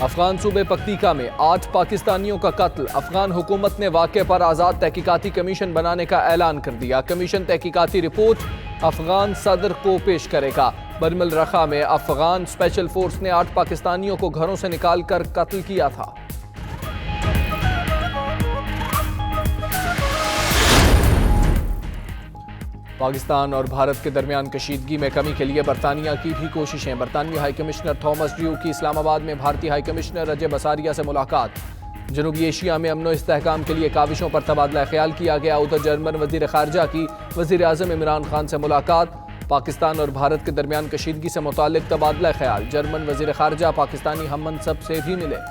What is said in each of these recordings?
अफगान सूबे पक्तिका में 8 पाकिस्तानियों का कत्ल। अफगान हुकूमत ने वाक़े पर आज़ाद तहकीकाती कमीशन बनाने का ऐलान कर दिया। कमीशन तहकीकाती रिपोर्ट अफगान सदर को पेश करेगा। बरमल रखा में अफगान स्पेशल फोर्स ने 8 पाकिस्तानियों को घरों से निकाल कर कत्ल किया था। पाकिस्तान और भारत के दरमियान कशीदगी में कमी के लिए बरतानिया की भी कोशिशें। बरतानवी हाई कमिश्नर थॉमस ड्रू की इस्लामाबाद में भारतीय हाई कमिश्नर अजय बसारिया से मुलाकात। जनूबी एशिया में अमन व इस्तेहकाम के लिए काविशों पर तबादला ख्याल किया गया। उधर जर्मन वजीर खारजा की वजीर आज़म इमरान खान से मुलाकात। पाकिस्तान और भारत के दरमियान कशीदगी से मुतालिक तबादला ख्याल। जर्मन वजीर खारजा पाकिस्तानी हम मनसब से भी मिले।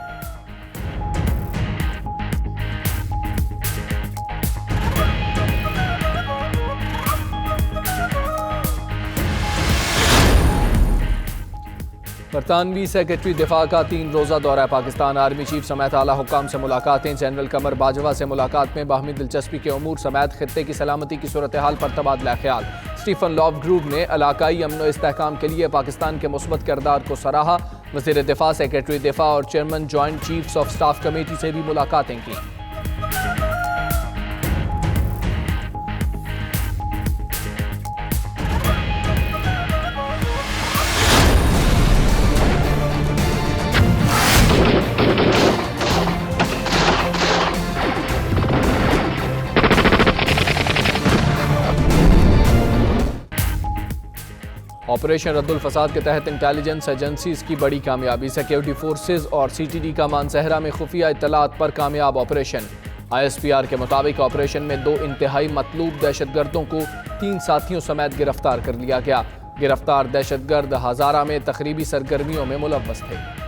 बरतानवी सेक्रेटरी दिफा का 3 रोज़ा दौरा पाकिस्तान। आर्मी चीफ समेत आला हुक्काम से मुलाकातें। जनरल कमर बाजवा से मुलाकात में बाहमी दिलचस्पी के अमूर समेत खित्ते की सलामती की सूरत हाल पर तबादला ख्याल। स्टीफन लॉव ग्रुप ने इलाकाई अमन व इस्तेहकाम के लिए पाकिस्तान के मुस्बत किरदार को सराहा। वज़ीर दिफा, सेक्रेटरी दिफा और chairman joint chiefs of staff committee से भी मुलाकातें की। ऑपरेशन रद्दुल फसाद के तहत इंटेलिजेंस एजेंसीज की बड़ी कामयाबी। सिक्योरिटी फोर्सेज और CTD का मानसहरा में खुफिया इत्तलात पर कामयाब ऑपरेशन। ISPR के मुताबिक ऑपरेशन में 2 इंतहाई मतलूब दहशतगर्दों को 3 साथियों समेत गिरफ्तार कर लिया गया। गिरफ्तार दहशतगर्द हजारा में तकरीबी सरगर्मियों में मुलव्वस थे।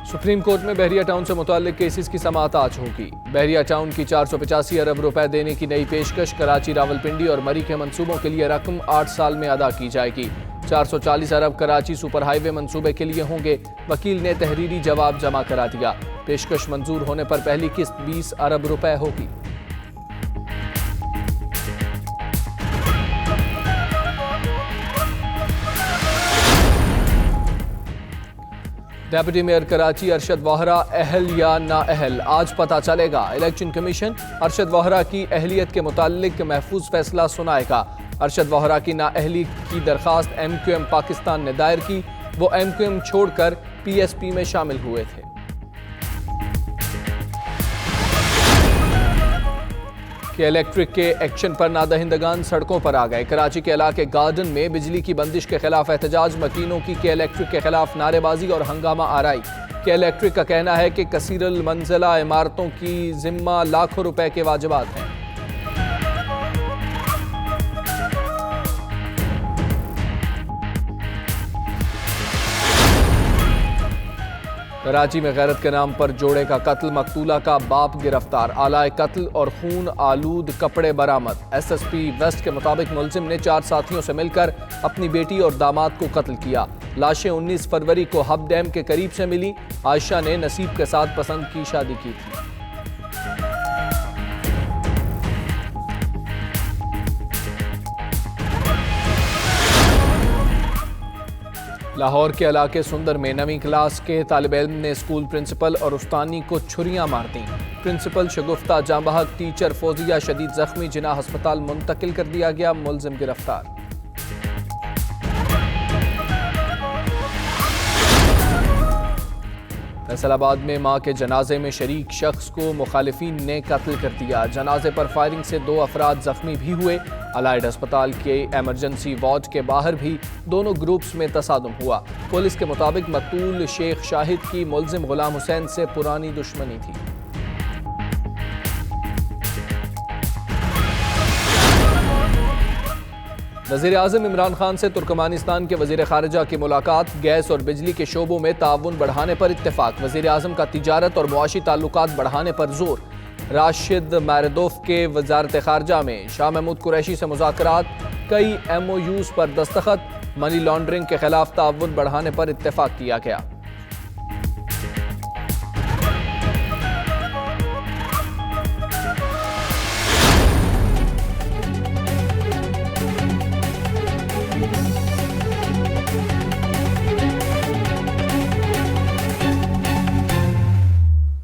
सुप्रीम कोर्ट में बहरिया टाउन से मुताल्लिक केसेस की समाअत आज होगी। बहरिया टाउन की 485 अरब रुपए देने की नई पेशकश। कराची, रावलपिंडी और मरी के मंसूबों के लिए रकम 8 साल में अदा की जाएगी। 440 अरब कराची सुपर हाईवे मंसूबे के लिए होंगे। वकील ने तहरीरी जवाब जमा करा दिया। पेशकश मंजूर होने पर पहली किस्त 20 अरब रुपए होगी। डेप्यूटी मेयर कराची अरशद वोहरा अहल या ना अहल, आज पता चलेगा। इलेक्शन कमीशन अरशद वोहरा की अहलियत के मुताल्लिक महफूज फैसला सुनाएगा। अरशद वोहरा की नाअहली की दरखास्त MQM पाकिस्तान ने दायर की। वो MQM छोड़कर PSP में शामिल हुए थे। के इलेक्ट्रिक के एक्शन पर नादहिंदगान सड़कों पर आ गए। कराची के इलाके गार्डन में बिजली की बंदिश के खिलाफ एहतजाज। मकीनों की के इलेक्ट्रिक के खिलाफ नारेबाजी और हंगामा आराई। के इलेक्ट्रिक का कहना है कि कसीरल मंजिला इमारतों की जिम्मा लाखों रुपए के वाजिबात हैं। कराची में गैरत के नाम पर जोड़े का कत्ल। मकतूला का बाप गिरफ्तार। आलाए कत्ल और खून आलूद कपड़े बरामद। SSP वेस्ट के मुताबिक मुलजिम ने 4 साथियों से मिलकर अपनी बेटी और दामाद को कत्ल किया। लाशें 19 फरवरी को हब डैम के करीब से मिली। आयशा ने नसीब के साथ पसंद की शादी की थी। लाहौर के इलाके सुंदर में 9वीं क्लास के तालिब-ए-इल्म ने स्कूल प्रिंसिपल और उस्तानी को छुरियां मार दी। प्रिंसिपल शगुफ्ता जांबहक, टीचर फौजिया शदीद जख्मी। जिना अस्पताल मुंतकिल कर दिया गया। मुलजिम गिरफ्तार। फैसलाबाद में मां के जनाजे में शरीक शख्स को मुखालिफिन ने कत्ल कर दिया। जनाजे पर फायरिंग से 2 अफराद जख्मी भी हुए। अलाइड अस्पताल के एमरजेंसी वार्ड के बाहर भी दोनों ग्रुप्स में तसादुम हुआ। पुलिस के मुताबिक मकतूल शेख शाहिद की मुलजिम गुलाम हुसैन से पुरानी दुश्मनी थी। वज़ीर आज़म इमरान खान से तुर्कमानिस्तान के वज़ीर ख़ारिजा की मुलाकात। गैस और बिजली के शोबों में ताउन बढ़ाने पर इत्तेफाक। वज़ीर आज़म का तिजारत और मुआशी ताल्लुकात बढ़ाने पर जोर। राशिद मैरदोफ के वज़ारत ख़ारजा में शाह महमूद कुरैशी से मुज़ाकरात। कई MOUs पर दस्तखत। मनी लॉन्ड्रिंग के खिलाफ ताउन बढ़ाने पर इत्तेफाक किया गया।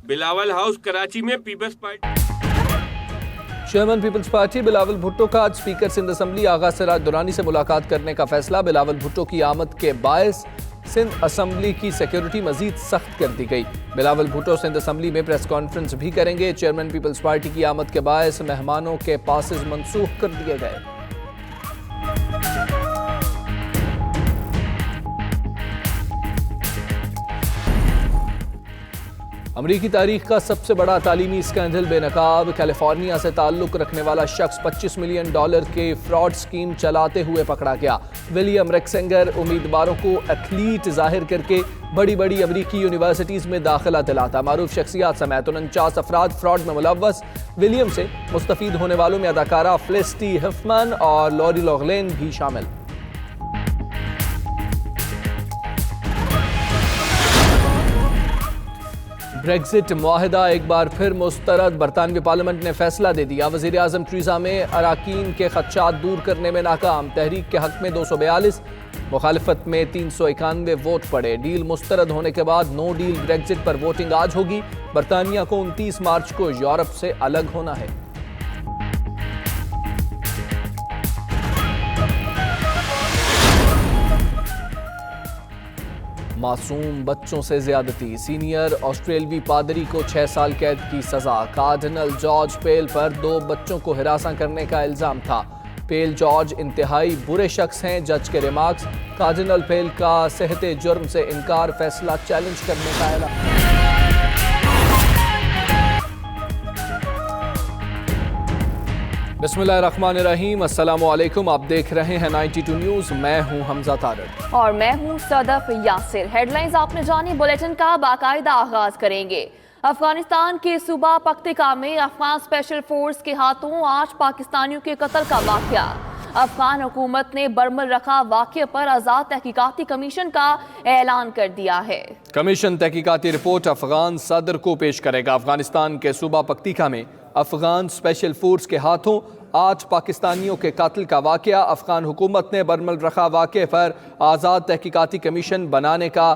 बिलावल हाउस कराची में पीपल्स पार्टी चेयरमैन पीपल्स पार्टी बिलावल भुट्टो का आज स्पीकर सिंध असम्बली आगा सिराज दुरानी से मुलाकात करने का फैसला। बिलावल भुट्टो की आमद के बायस सिंध असम्बली की सिक्योरिटी मजीद सख्त कर दी गई। बिलावल भुट्टो सिंध असम्बली में प्रेस कॉन्फ्रेंस भी करेंगे। चेयरमैन पीपल्स पार्टी की आमद के बायस मेहमानों के पासेस मनसूख कर दिए गए। अमरीकी तारीख का सबसे बड़ा तालीमी स्कैंडल बेनकाब। कैलिफोर्निया से ताल्लुक रखने वाला शख्स $25 मिलियन के फ्रॉड स्कीम चलाते हुए पकड़ा गया। विलियम रेक्सेंगर उम्मीदवारों को एथलीट जाहिर करके बड़ी बड़ी अमरीकी यूनिवर्सिटीज में दाखिला दिलाता। मारूफ शख्सियात समेत 49 अफराद फ्रॉड में मुलव्वस। विलियम से मुस्तफीद होने वालों में अदाकारा फेलिसिटी हिफमैन और लॉरी लॉगलेन भी शामिल। ब्रेक्जिट मुआहिदा एक बार फिर मुस्तरद। बरतानवी पार्लियामेंट ने फैसला दे दिया। वज़ीर आज़म थेरेसा मे अराकीन के खदशात दूर करने में नाकाम। तहरीक के हक में 242, मुखालिफत में 391 वोट पड़े। डील मुस्तरद होने के बाद नो डील ब्रेक्जिट पर वोटिंग आज होगी। बरतानिया को 29 मार्च को यूरोप से अलग होना है। मासूम बच्चों से ज्यादती। सीनियर ऑस्ट्रेलवी पादरी को 6 साल कैद की सजा। कार्डिनल जॉर्ज पेल पर 2 बच्चों को हिरासत करने का इल्जाम था। पेल जॉर्ज इंतहाई बुरे शख्स हैं। जज के रिमार्क्स। कार्डिनल पेल का सेहते जुर्म से इनकार, फैसला चैलेंज करने का ऐलान। बिस्मिल्लाहिर्रहमानिर्रहीम, अस्सलाम वालेकुम। आप देख रहे हैं 92 न्यूज़। मैं हूं हमजा तारड़ और मैं हूं सदफ यासिर। हेडलाइंस आपने जानी, बुलेटिन का बाकायदा आगाज करेंगे। अफगानिस्तान के सूबा पख्तिका में अफगान स्पेशल फोर्स के हाथों 8 पाकिस्तानियों के कत्ल का वाकया। अफगान हुकूमत ने बरमल रखा वाकये पर आजाद तहकीकाती कमीशन का ऐलान कर दिया है। कमीशन तहकीकाती रिपोर्ट अफगान सदर को पेश करेगा। अफगानिस्तान के सूबा पख्तिका में अफगान स्पेशल फोर्स के हाथों 8 पाकिस्तानियों के कत्ल का वाकया। अफगान हुकूमत ने बरमल रखा वाकये पर आज़ाद तहकीकाती कमीशन बनाने का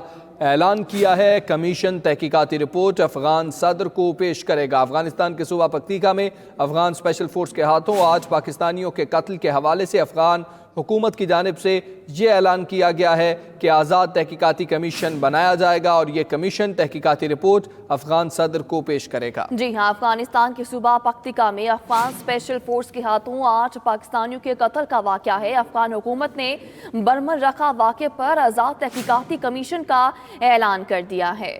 ऐलान किया है। कमीशन तहकीकाती रिपोर्ट अफगान सदर को पेश करेगा। अफगानिस्तान के सूबा पख्तिका में अफगान स्पेशल फोर्स के हाथों 8 पाकिस्तानियों के कत्ल के हवाले से अफगान हुकूमत की जानिब से ये ऐलान किया गया है कि आज़ाद तहकीकाती कमीशन बनाया जाएगा और ये कमीशन तहकीकाती रिपोर्ट अफगान सदर को पेश करेगा। जी हाँ, अफगानिस्तान के सूबा पख्तिका में अफगान स्पेशल फोर्स के हाथों 8 पाकिस्तानियों के कत्ल का वाकया है। अफगान हुकूमत ने बरमल रखा वाकये पर आज़ाद तहकीकाती कमीशन का ऐलान कर दिया है।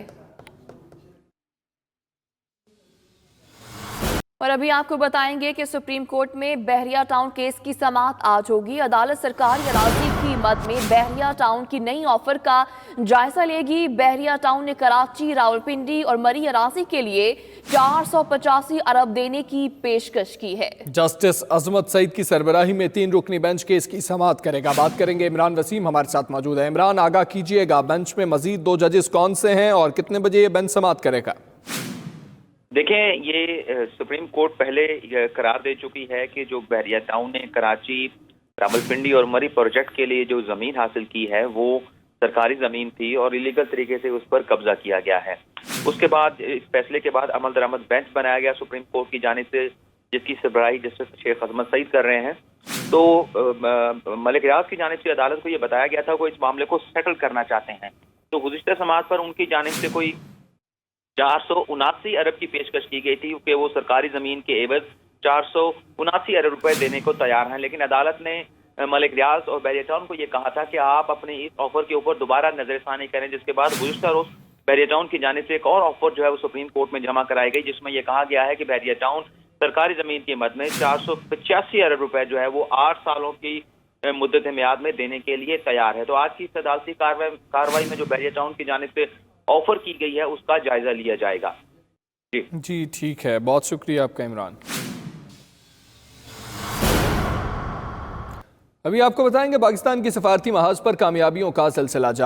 और अभी आपको बताएंगे कि सुप्रीम कोर्ट में बहरिया टाउन केस की समाअत आज होगी। अदालत सरकारी अराज़ी की मद में बहरिया टाउन की नई ऑफर का जायजा लेगी। बहरिया टाउन ने कराची, रावलपिंडी और मरी अराज़ी के लिए 485 अरब देने की पेशकश की है। जस्टिस अजमत सईद की सरबराही में 3 रुकनी बेंच केस की समाअत करेगा। बात करेंगे इमरान वसीम हमारे साथ मौजूद है। इमरान, आगाह कीजिएगा, बेंच में मजीद 2 जजेस कौन से हैं और कितने बजे ये बेंच समाअत करेगा? देखें, ये सुप्रीम कोर्ट पहले करार दे चुकी है कि जो बहरिया टाउन ने कराची, रावलपिंडी और मरी प्रोजेक्ट के लिए जो जमीन हासिल की है वो सरकारी जमीन थी और इलीगल तरीके से उस पर कब्जा किया गया है। उसके बाद इस फैसले के बाद अमल दरामद बेंच बनाया गया सुप्रीम कोर्ट की जानिब से, जिसकी सरबराही जस्टिस शेख अजमत सईद कर रहे हैं। तो मलिक रियाज की जानिब से अदालत को ये बताया गया था वो इस मामले को सेटल करना चाहते हैं। तो गुज़िश्ता समाअत पर उनकी जानिब से कोई 479 अरब की पेशकश की गई थी कि वो सरकारी जमीन के एवज 479 अरब रुपए देने को तैयार हैं। लेकिन अदालत ने मलिक रियाज और बहरिया टाउन को ये कहा था कि आप अपने इस ऑफर के ऊपर दोबारा नजरसानी करें, जिसके बाद गुज़िश्ता रोज बहरिया टाउन की जानिब से एक और ऑफर जो है वो सुप्रीम कोर्ट में जमा कराई गई, जिसमें यह कहा गया है कि बहरिया टाउन सरकारी जमीन की मद में 485 अरब रुपए जो है वो 8 सालों की मुद्दत मियाद में देने के लिए तैयार है। तो आज की इस अदालती कार्रवाई में जो बहरिया टाउन की जानिब से ऑफर की गई है उसका जायजा लिया जाएगा। जी ठीक है, बहुत शुक्रिया आपका इमरान। अभी आपको बताएंगे पाकिस्तान की सफारती महाज पर कामयाबियों का सिलसिला जारी।